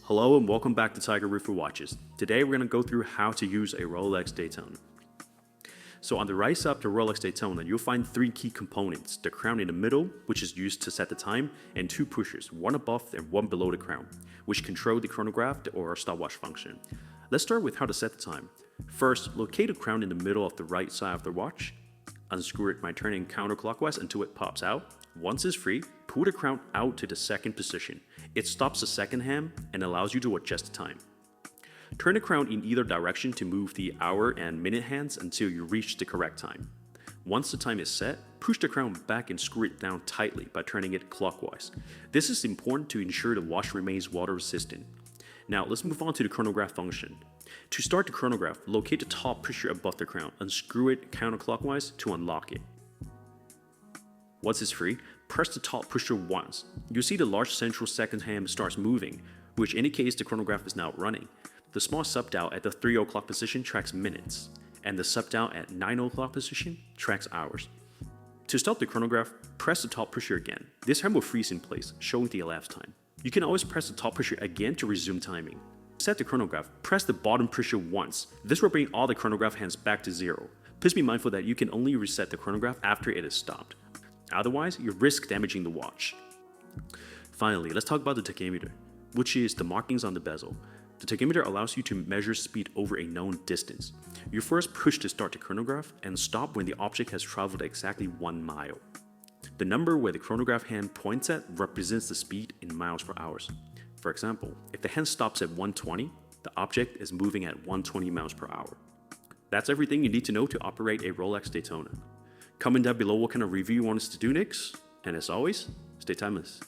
Hello and welcome back to Tiger Roofer Watches. Today we're going to go through how to use a Rolex Daytona. So on the right side of the Rolex Daytona, you'll find three key components. The crown in the middle, which is used to set the time, and two pushers, one above and one below the crown, which control the chronograph or stopwatch function. Let's start with how to set the time. First, locate the crown in the middle of the right side of the watch. Unscrew it by turning counterclockwise until it pops out. Once it's free, pull the crown out to the second position. It stops the second hand and allows you to adjust the time. Turn the crown in either direction to move the hour and minute hands until you reach the correct time. Once the time is set, push the crown back and screw it down tightly by turning it clockwise. This is important to ensure the watch remains water resistant. Now let's move on to the chronograph function. To start the chronograph, locate the top pusher above the crown, unscrew it counterclockwise to unlock it. Once it's free, press the top pusher once. You'll see the large central second hand starts moving, which indicates the chronograph is now running. The small sub-dial at the 3 o'clock position tracks minutes, and the sub-dial at 9 o'clock position tracks hours. To stop the chronograph, press the top pusher again. This time will freeze in place, showing the elapsed time. You can always press the top pusher again to resume timing. To set the chronograph, press the bottom pusher once. This will bring all the chronograph hands back to zero. Please be mindful that you can only reset the chronograph after it is stopped. Otherwise, you risk damaging the watch. Finally, let's talk about the tachymeter, which is the markings on the bezel. The tachymeter allows you to measure speed over a known distance. You first push to start the chronograph and stop when the object has traveled exactly 1 mile. The number where the chronograph hand points at represents the speed in miles per hour. For example, if the hand stops at 120, the object is moving at 120 miles per hour. That's everything you need to know to operate a Rolex Daytona. Comment down below what kind of review you want us to do next, and as always, stay timeless.